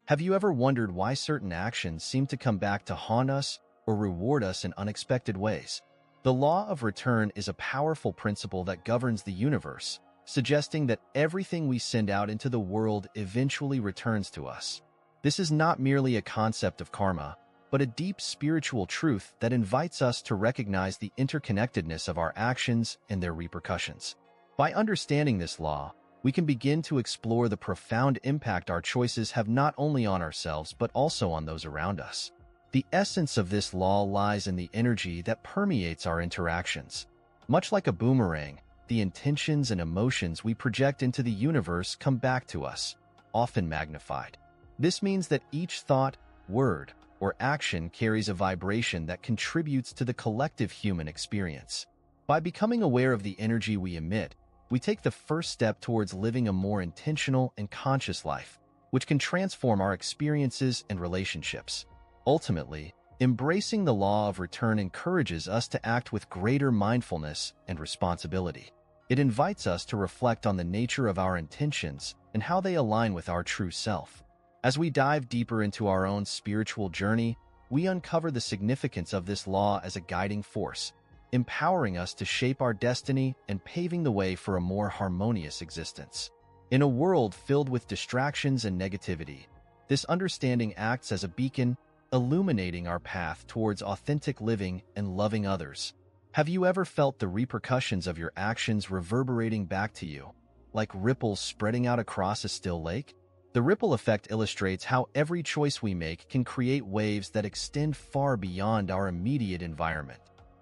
Have you ever wondered why certain actions seem to come back to haunt us or reward us in unexpected ways? The law of return is a powerful principle that governs the universe, suggesting that everything we send out into the world eventually returns to us. This is not merely a concept of karma, but a deep spiritual truth that invites us to recognize the interconnectedness of our actions and their repercussions. By understanding this law, we can begin to explore the profound impact our choices have not only on ourselves but also on those around us. The essence of this law lies in the energy that permeates our interactions. Much like a boomerang, the intentions and emotions we project into the universe come back to us, often magnified. This means that each thought, word, or action carries a vibration that contributes to the collective human experience. By becoming aware of the energy we emit, we take the first step towards living a more intentional and conscious life, which can transform our experiences and relationships. Ultimately, embracing the law of return encourages us to act with greater mindfulness and responsibility. It invites us to reflect on the nature of our intentions and how they align with our true self. As we dive deeper into our own spiritual journey, we uncover the significance of this law as a guiding force, empowering us to shape our destiny and paving the way for a more harmonious existence. In a world filled with distractions and negativity, this understanding acts as a beacon, illuminating our path towards authentic living and loving others. Have you ever felt the repercussions of your actions reverberating back to you, like ripples spreading out across a still lake? The ripple effect illustrates how every choice we make can create waves that extend far beyond our immediate environment.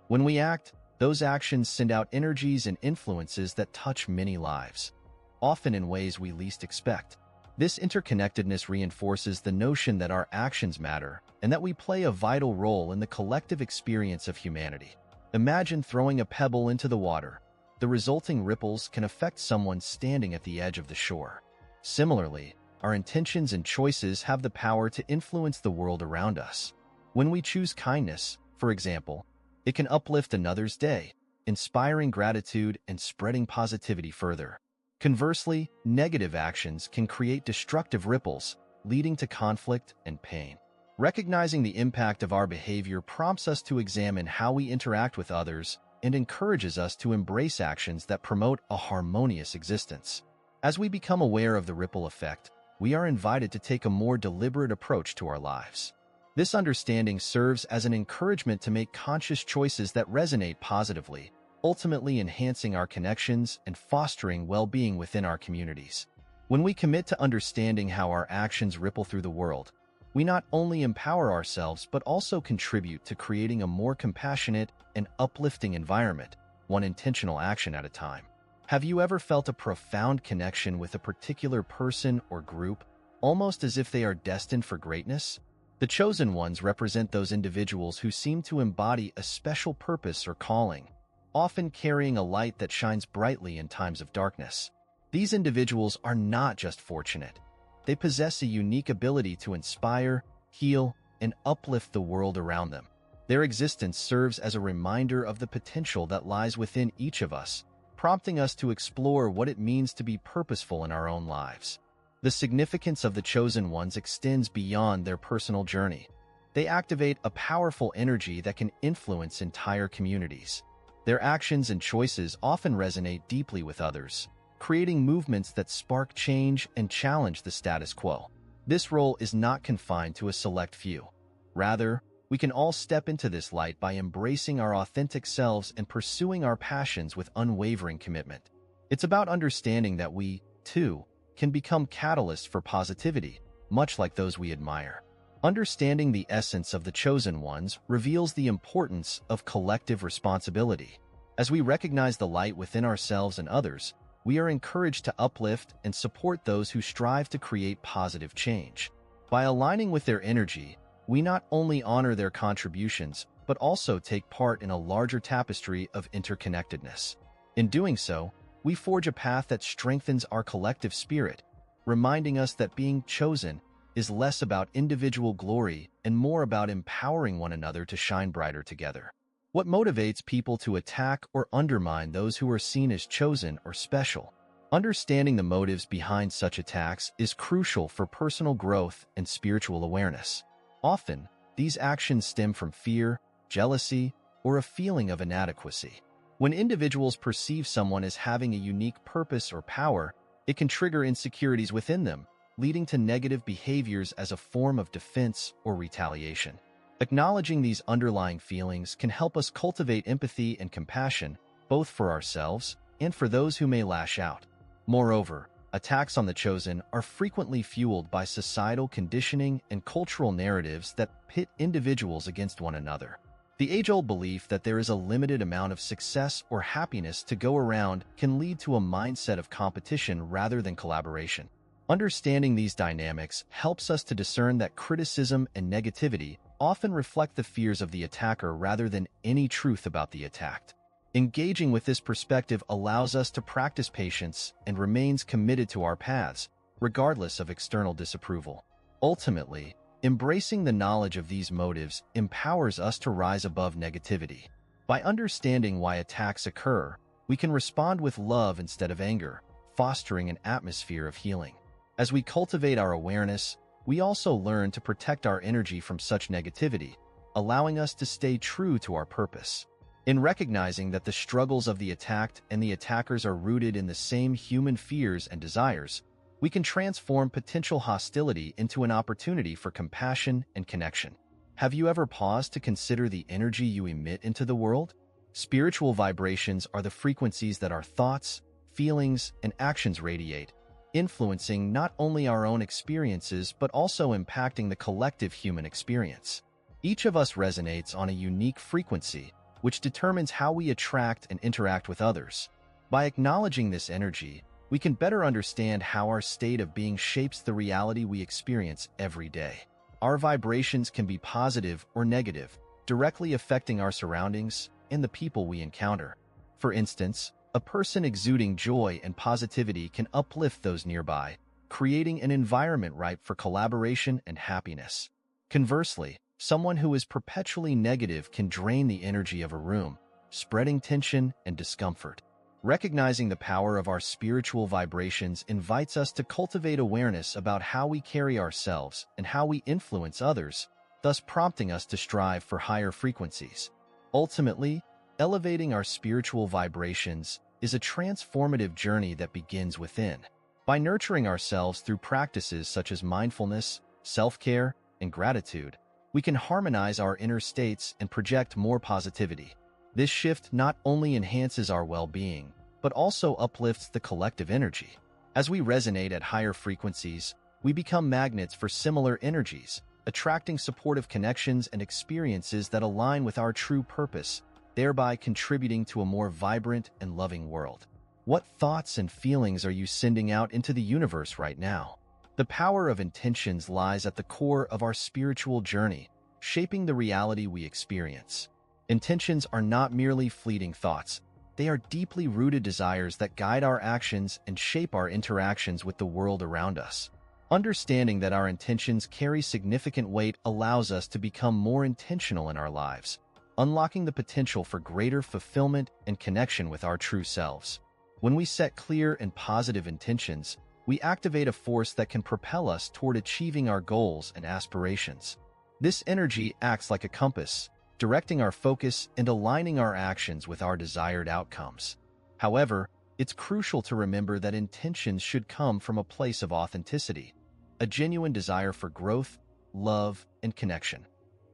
When we act, those actions send out energies and influences that touch many lives, often in ways we least expect. This interconnectedness reinforces the notion that our actions matter and that we play a vital role in the collective experience of humanity. Imagine throwing a pebble into the water. The resulting ripples can affect someone standing at the edge of the shore. Similarly, our intentions and choices have the power to influence the world around us. When we choose kindness, for example, it can uplift another's day, inspiring gratitude and spreading positivity further. Conversely, negative actions can create destructive ripples, leading to conflict and pain. Recognizing the impact of our behavior prompts us to examine how we interact with others and encourages us to embrace actions that promote a harmonious existence. As we become aware of the ripple effect, we are invited to take a more deliberate approach to our lives. This understanding serves as an encouragement to make conscious choices that resonate positively, ultimately enhancing our connections and fostering well-being within our communities. When we commit to understanding how our actions ripple through the world, we not only empower ourselves but also contribute to creating a more compassionate and uplifting environment, one intentional action at a time. Have you ever felt a profound connection with a particular person or group, almost as if they are destined for greatness? The chosen ones represent those individuals who seem to embody a special purpose or calling, often carrying a light that shines brightly in times of darkness. These individuals are not just fortunate. They possess a unique ability to inspire, heal, and uplift the world around them. Their existence serves as a reminder of the potential that lies within each of us, prompting us to explore what it means to be purposeful in our own lives. The significance of the chosen ones extends beyond their personal journey. They activate a powerful energy that can influence entire communities. Their actions and choices often resonate deeply with others, creating movements that spark change and challenge the status quo. This role is not confined to a select few. Rather, we can all step into this light by embracing our authentic selves and pursuing our passions with unwavering commitment. It's about understanding that we, too, can become catalysts for positivity, much like those we admire. Understanding the essence of the chosen ones reveals the importance of collective responsibility. As we recognize the light within ourselves and others, we are encouraged to uplift and support those who strive to create positive change. By aligning with their energy, we not only honor their contributions, but also take part in a larger tapestry of interconnectedness. In doing so, we forge a path that strengthens our collective spirit, reminding us that being chosen is less about individual glory and more about empowering one another to shine brighter together. What motivates people to attack or undermine those who are seen as chosen or special? Understanding the motives behind such attacks is crucial for personal growth and spiritual awareness. Often, these actions stem from fear, jealousy, or a feeling of inadequacy. When individuals perceive someone as having a unique purpose or power, it can trigger insecurities within them, leading to negative behaviors as a form of defense or retaliation. Acknowledging these underlying feelings can help us cultivate empathy and compassion, both for ourselves and for those who may lash out. Moreover, attacks on the chosen are frequently fueled by societal conditioning and cultural narratives that pit individuals against one another. The age-old belief that there is a limited amount of success or happiness to go around can lead to a mindset of competition rather than collaboration. Understanding these dynamics helps us to discern that criticism and negativity often reflect the fears of the attacker rather than any truth about the attacked. Engaging with this perspective allows us to practice patience and remains committed to our paths, regardless of external disapproval. Ultimately, embracing the knowledge of these motives empowers us to rise above negativity. By understanding why attacks occur, we can respond with love instead of anger, fostering an atmosphere of healing. As we cultivate our awareness, we also learn to protect our energy from such negativity, allowing us to stay true to our purpose. In recognizing that the struggles of the attacked and the attackers are rooted in the same human fears and desires, we can transform potential hostility into an opportunity for compassion and connection. Have you ever paused to consider the energy you emit into the world? Spiritual vibrations are the frequencies that our thoughts, feelings, and actions radiate, influencing not only our own experiences but also impacting the collective human experience. Each of us resonates on a unique frequency, which determines how we attract and interact with others. By acknowledging this energy, we can better understand how our state of being shapes the reality we experience every day. Our vibrations can be positive or negative, directly affecting our surroundings and the people we encounter. For instance, a person exuding joy and positivity can uplift those nearby, creating an environment ripe for collaboration and happiness. Conversely, someone who is perpetually negative can drain the energy of a room, spreading tension and discomfort. Recognizing the power of our spiritual vibrations invites us to cultivate awareness about how we carry ourselves and how we influence others, thus prompting us to strive for higher frequencies. Ultimately, elevating our spiritual vibrations is a transformative journey that begins within. By nurturing ourselves through practices such as mindfulness, self-care, and gratitude, we can harmonize our inner states and project more positivity. This shift not only enhances our well-being, but also uplifts the collective energy. As we resonate at higher frequencies, we become magnets for similar energies, attracting supportive connections and experiences that align with our true purpose, thereby contributing to a more vibrant and loving world. What thoughts and feelings are you sending out into the universe right now? The power of intentions lies at the core of our spiritual journey, shaping the reality we experience. Intentions are not merely fleeting thoughts. They are deeply rooted desires that guide our actions and shape our interactions with the world around us. Understanding that our intentions carry significant weight allows us to become more intentional in our lives, unlocking the potential for greater fulfillment and connection with our true selves. When we set clear and positive intentions, we activate a force that can propel us toward achieving our goals and aspirations. This energy acts like a compass, directing our focus and aligning our actions with our desired outcomes. However, it's crucial to remember that intentions should come from a place of authenticity, a genuine desire for growth, love, and connection,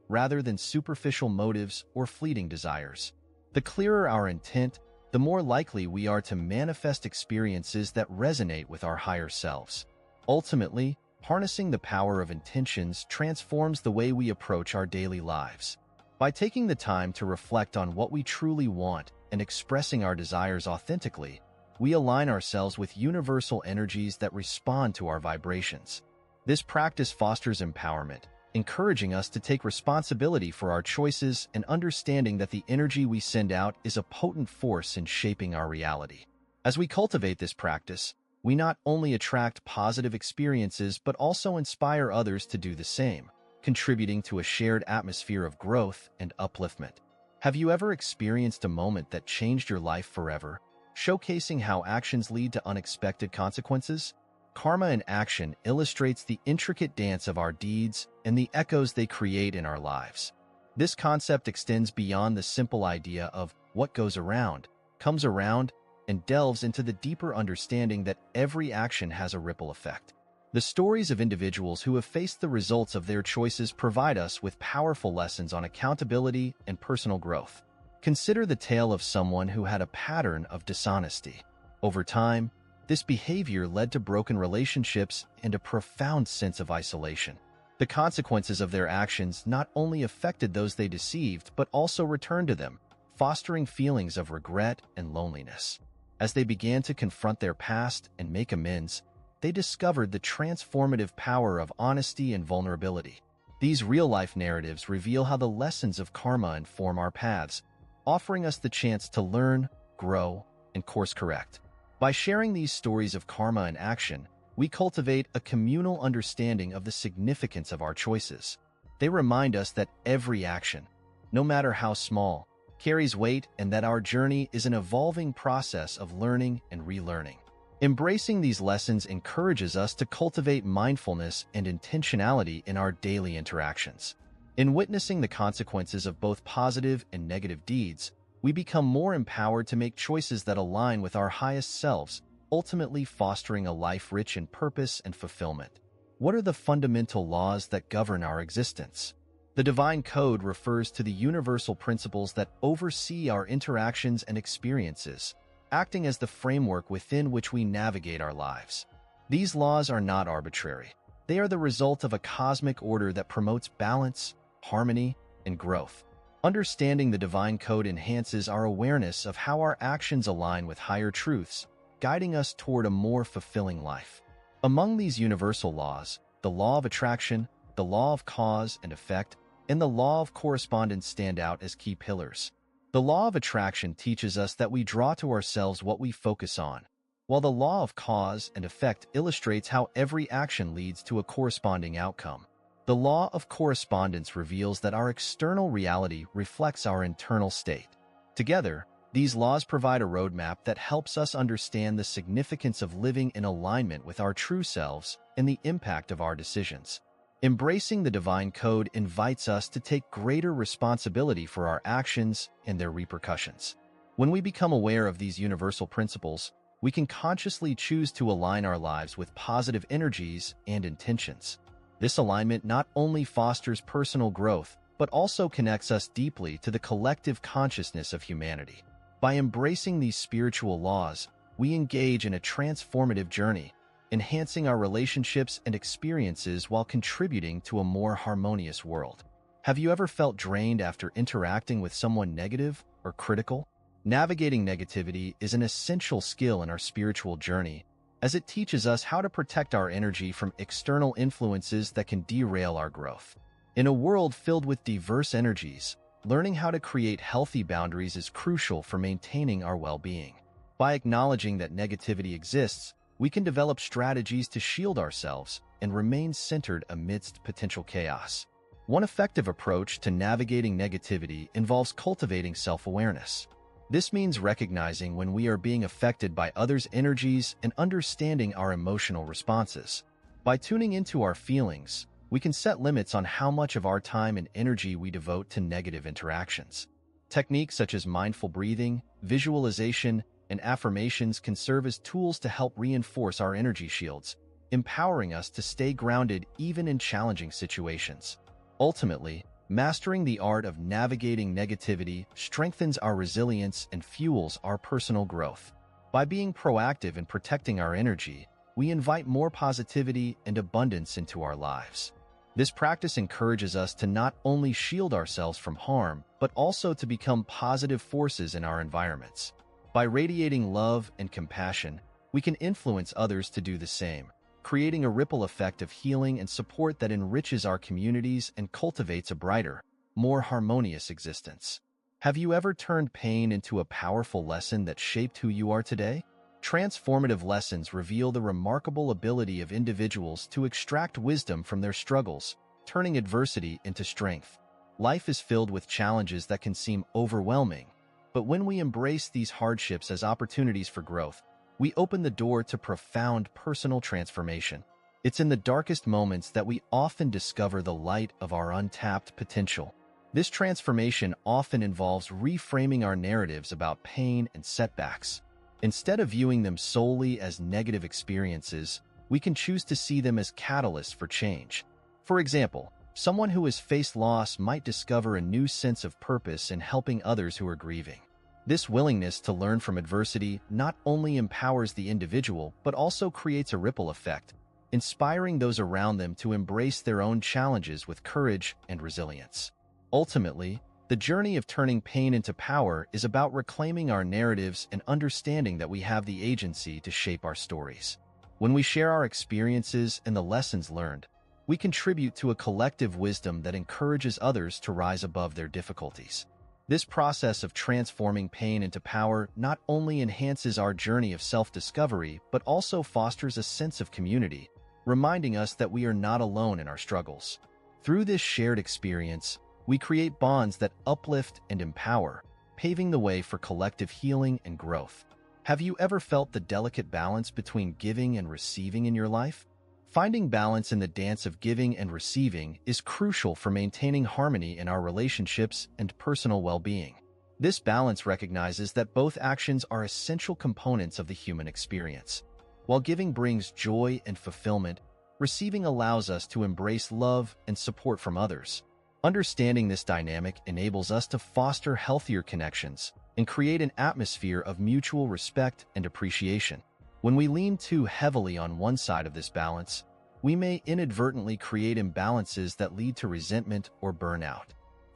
rather than superficial motives or fleeting desires. The clearer our intent, the more likely we are to manifest experiences that resonate with our higher selves. Ultimately, harnessing the power of intentions transforms the way we approach our daily lives. By taking the time to reflect on what we truly want and expressing our desires authentically, we align ourselves with universal energies that respond to our vibrations. This practice fosters empowerment, encouraging us to take responsibility for our choices and understanding that the energy we send out is a potent force in shaping our reality. As we cultivate this practice, we not only attract positive experiences but also inspire others to do the same, contributing to a shared atmosphere of growth and upliftment. Have you ever experienced a moment that changed your life forever? showcasing how actions lead to unexpected consequences. Karma in action illustrates the intricate dance of our deeds and the echoes they create in our lives. This concept extends beyond the simple idea of what goes around, comes around, and delves into the deeper understanding that every action has a ripple effect. The stories of individuals who have faced the results of their choices provide us with powerful lessons on accountability and personal growth. Consider the tale of someone who had a pattern of dishonesty. Over time, this behavior led to broken relationships and a profound sense of isolation. The consequences of their actions not only affected those they deceived, but also returned to them, fostering feelings of regret and loneliness. As they began to confront their past and make amends, they discovered the transformative power of honesty and vulnerability. These real-life narratives reveal how the lessons of karma inform our paths, offering us the chance to learn, grow, and course-correct. By sharing these stories of karma in action, we cultivate a communal understanding of the significance of our choices. They remind us that every action, no matter how small, carries weight and that our journey is an evolving process of learning and relearning. Embracing these lessons encourages us to cultivate mindfulness and intentionality in our daily interactions. In witnessing the consequences of both positive and negative deeds, we become more empowered to make choices that align with our highest selves, ultimately fostering a life rich in purpose and fulfillment. What are the fundamental laws that govern our existence? The Divine Code refers to the universal principles that oversee our interactions and experiences, acting as the framework within which we navigate our lives. These laws are not arbitrary. They are the result of a cosmic order that promotes balance, harmony, and growth. Understanding the Divine Code enhances our awareness of how our actions align with higher truths, guiding us toward a more fulfilling life. Among these universal laws, the law of attraction, the law of cause and effect, and the law of correspondence stand out as key pillars. The law of attraction teaches us that we draw to ourselves what we focus on, while the law of cause and effect illustrates how every action leads to a corresponding outcome. The law of correspondence reveals that our external reality reflects our internal state. Together, these laws provide a roadmap that helps us understand the significance of living in alignment with our true selves and the impact of our decisions. Embracing the Divine Code invites us to take greater responsibility for our actions and their repercussions. When we become aware of these universal principles, we can consciously choose to align our lives with positive energies and intentions. This alignment not only fosters personal growth, but also connects us deeply to the collective consciousness of humanity. By embracing these spiritual laws, we engage in a transformative journey, enhancing our relationships and experiences while contributing to a more harmonious world. Have you ever felt drained after interacting with someone negative or critical? Navigating negativity is an essential skill in our spiritual journey, as it teaches us how to protect our energy from external influences that can derail our growth. In a world filled with diverse energies, learning how to create healthy boundaries is crucial for maintaining our well-being. By acknowledging that negativity exists, we can develop strategies to shield ourselves and remain centered amidst potential chaos. One effective approach to navigating negativity involves cultivating self-awareness. This means recognizing when we are being affected by others' energies and understanding our emotional responses. By tuning into our feelings, we can set limits on how much of our time and energy we devote to negative interactions. Techniques such as mindful breathing, visualization, and affirmations can serve as tools to help reinforce our energy shields, empowering us to stay grounded even in challenging situations. Ultimately, mastering the art of navigating negativity strengthens our resilience and fuels our personal growth. By being proactive in protecting our energy, we invite more positivity and abundance into our lives. This practice encourages us to not only shield ourselves from harm, but also to become positive forces in our environments. By radiating love and compassion, we can influence others to do the same, creating a ripple effect of healing and support that enriches our communities and cultivates a brighter, more harmonious existence. Have you ever turned pain into a powerful lesson that shaped who you are today? Transformative lessons reveal the remarkable ability of individuals to extract wisdom from their struggles, turning adversity into strength. Life is filled with challenges that can seem overwhelming, But when we embrace these hardships as opportunities for growth, we open the door to profound personal transformation. It's in the darkest moments that we often discover the light of our untapped potential. This transformation often involves reframing our narratives about pain and setbacks. Instead of viewing them solely as negative experiences, we can choose to see them as catalysts for change. For example, someone who has faced loss might discover a new sense of purpose in helping others who are grieving. This willingness to learn from adversity not only empowers the individual but also creates a ripple effect, inspiring those around them to embrace their own challenges with courage and resilience. Ultimately, the journey of turning pain into power is about reclaiming our narratives and understanding that we have the agency to shape our stories. When we share our experiences and the lessons learned, we contribute to a collective wisdom that encourages others to rise above their difficulties. This process of transforming pain into power not only enhances our journey of self-discovery, but also fosters a sense of community, reminding us that we are not alone in our struggles. Through this shared experience, we create bonds that uplift and empower, paving the way for collective healing and growth. Have you ever felt the delicate balance between giving and receiving in your life? Finding balance in the dance of giving and receiving is crucial for maintaining harmony in our relationships and personal well-being. This balance recognizes that both actions are essential components of the human experience. While giving brings joy and fulfillment, receiving allows us to embrace love and support from others. Understanding this dynamic enables us to foster healthier connections and create an atmosphere of mutual respect and appreciation. When we lean too heavily on one side of this balance, we may inadvertently create imbalances that lead to resentment or burnout.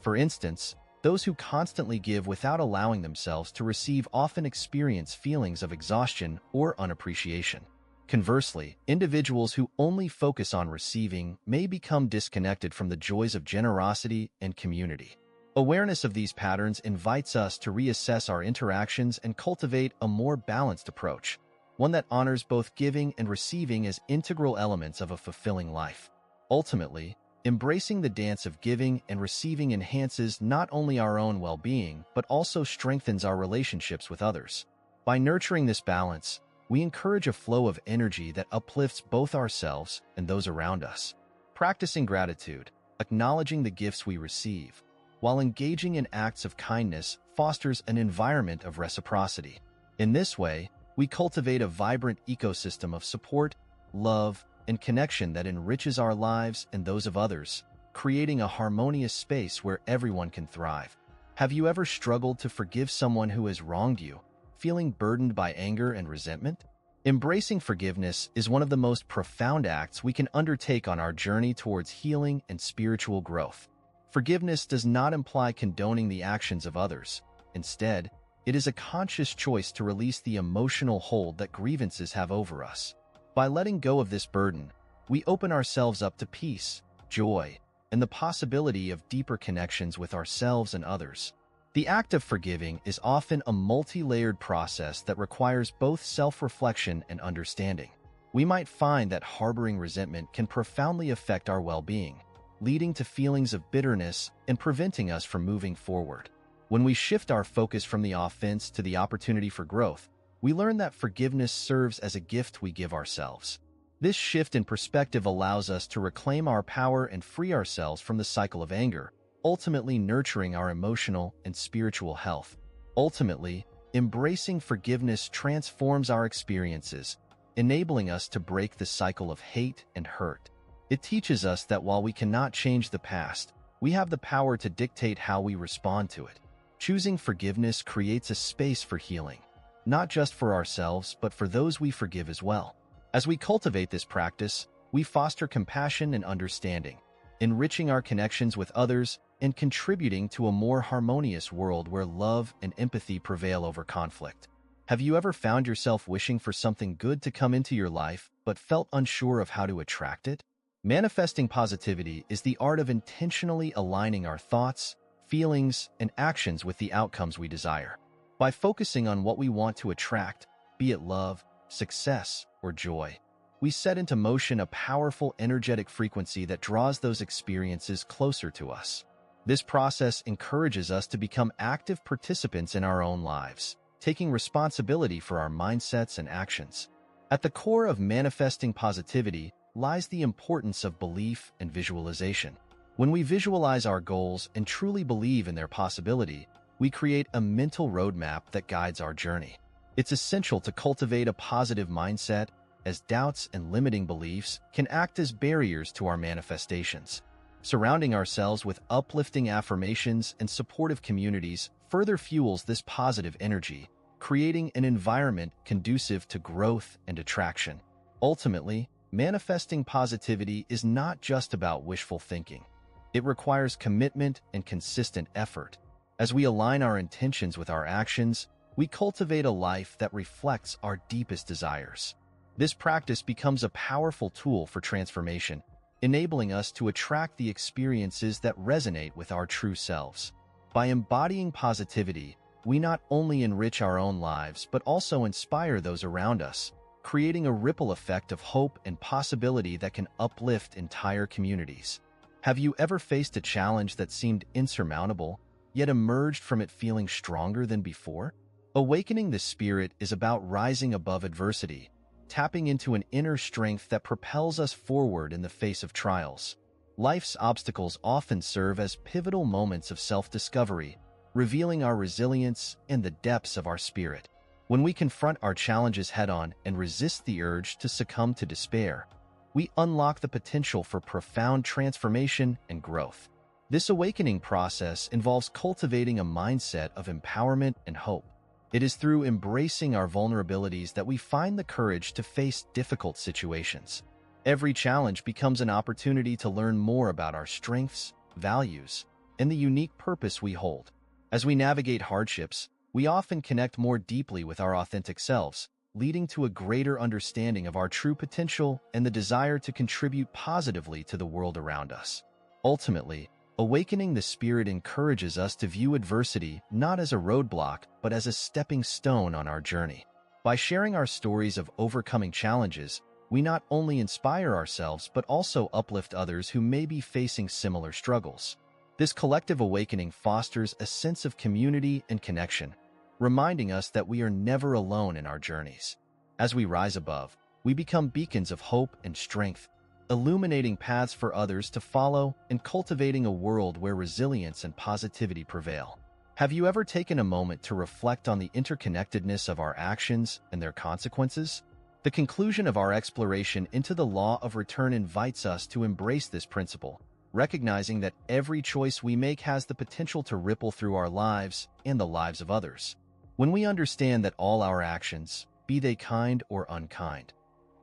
For instance, those who constantly give without allowing themselves to receive often experience feelings of exhaustion or unappreciation. Conversely, individuals who only focus on receiving may become disconnected from the joys of generosity and community. Awareness of these patterns invites us to reassess our interactions and cultivate a more balanced approach, one that honors both giving and receiving as integral elements of a fulfilling life. Ultimately, embracing the dance of giving and receiving enhances not only our own well-being, but also strengthens our relationships with others. By nurturing this balance, we encourage a flow of energy that uplifts both ourselves and those around us. Practicing gratitude, acknowledging the gifts we receive, while engaging in acts of kindness fosters an environment of reciprocity. In this way, we cultivate a vibrant ecosystem of support, love, and connection that enriches our lives and those of others, creating a harmonious space where everyone can thrive. Have you ever struggled to forgive someone who has wronged you, feeling burdened by anger and resentment? Embracing forgiveness is one of the most profound acts we can undertake on our journey towards healing and spiritual growth. Forgiveness does not imply condoning the actions of others. Instead, it is a conscious choice to release the emotional hold that grievances have over us. By letting go of this burden, we open ourselves up to peace, joy, and the possibility of deeper connections with ourselves and others. The act of forgiving is often a multi-layered process that requires both self-reflection and understanding. We might find that harboring resentment can profoundly affect our well-being, leading to feelings of bitterness and preventing us from moving forward. When we shift our focus from the offense to the opportunity for growth, we learn that forgiveness serves as a gift we give ourselves. This shift in perspective allows us to reclaim our power and free ourselves from the cycle of anger, ultimately nurturing our emotional and spiritual health. Ultimately, embracing forgiveness transforms our experiences, enabling us to break the cycle of hate and hurt. It teaches us that while we cannot change the past, we have the power to dictate how we respond to it. Choosing forgiveness creates a space for healing, not just for ourselves, but for those we forgive as well. As we cultivate this practice, we foster compassion and understanding, enriching our connections with others and contributing to a more harmonious world where love and empathy prevail over conflict. Have you ever found yourself wishing for something good to come into your life, but felt unsure of how to attract it? Manifesting positivity is the art of intentionally aligning our thoughts, feelings, and actions with the outcomes we desire. By focusing on what we want to attract, be it love, success, or joy, we set into motion a powerful energetic frequency that draws those experiences closer to us. This process encourages us to become active participants in our own lives, taking responsibility for our mindsets and actions. At the core of manifesting positivity lies the importance of belief and visualization. When we visualize our goals and truly believe in their possibility, we create a mental roadmap that guides our journey. It's essential to cultivate a positive mindset, as doubts and limiting beliefs can act as barriers to our manifestations. Surrounding ourselves with uplifting affirmations and supportive communities further fuels this positive energy, creating an environment conducive to growth and attraction. Ultimately, manifesting positivity is not just about wishful thinking. It requires commitment and consistent effort. As we align our intentions with our actions, we cultivate a life that reflects our deepest desires. This practice becomes a powerful tool for transformation, enabling us to attract the experiences that resonate with our true selves. By embodying positivity, we not only enrich our own lives but also inspire those around us, creating a ripple effect of hope and possibility that can uplift entire communities. Have you ever faced a challenge that seemed insurmountable, yet emerged from it feeling stronger than before? Awakening the spirit is about rising above adversity, tapping into an inner strength that propels us forward in the face of trials. Life's obstacles often serve as pivotal moments of self-discovery, revealing our resilience and the depths of our spirit. When we confront our challenges head-on and resist the urge to succumb to despair, we unlock the potential for profound transformation and growth. This awakening process involves cultivating a mindset of empowerment and hope. It is through embracing our vulnerabilities that we find the courage to face difficult situations. Every challenge becomes an opportunity to learn more about our strengths, values, and the unique purpose we hold. As we navigate hardships, we often connect more deeply with our authentic selves, leading to a greater understanding of our true potential and the desire to contribute positively to the world around us. Ultimately, awakening the spirit encourages us to view adversity not as a roadblock, but as a stepping stone on our journey. By sharing our stories of overcoming challenges, we not only inspire ourselves but also uplift others who may be facing similar struggles. This collective awakening fosters a sense of community and connection, reminding us that we are never alone in our journeys. As we rise above, we become beacons of hope and strength, illuminating paths for others to follow and cultivating a world where resilience and positivity prevail. Have you ever taken a moment to reflect on the interconnectedness of our actions and their consequences? The conclusion of our exploration into the law of return invites us to embrace this principle, recognizing that every choice we make has the potential to ripple through our lives and the lives of others. When we understand that all our actions, be they kind or unkind,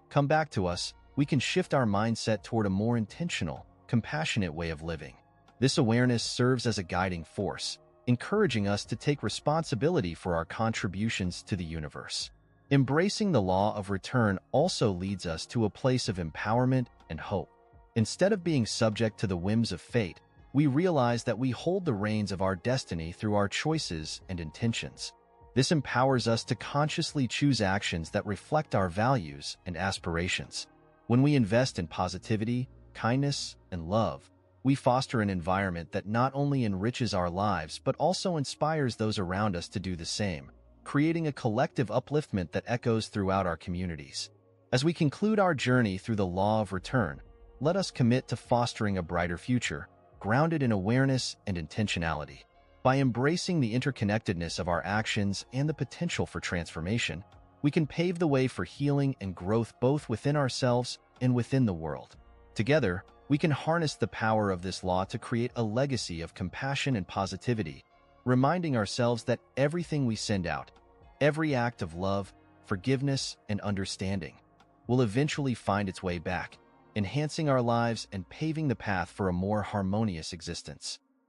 come back to us, we can shift our mindset toward a more intentional, compassionate way of living. This awareness serves as a guiding force, encouraging us to take responsibility for our contributions to the universe. Embracing the law of return also leads us to a place of empowerment and hope. Instead of being subject to the whims of fate, we realize that we hold the reins of our destiny through our choices and intentions. This empowers us to consciously choose actions that reflect our values and aspirations. When we invest in positivity, kindness, and love, we foster an environment that not only enriches our lives but also inspires those around us to do the same, creating a collective upliftment that echoes throughout our communities. As we conclude our journey through the law of return, let us commit to fostering a brighter future, grounded in awareness and intentionality. By embracing the interconnectedness of our actions and the potential for transformation, we can pave the way for healing and growth both within ourselves and within the world. Together, we can harness the power of this law to create a legacy of compassion and positivity, reminding ourselves that everything we send out, every act of love, forgiveness, and understanding, will eventually find its way back, enhancing our lives and paving the path for a more harmonious existence.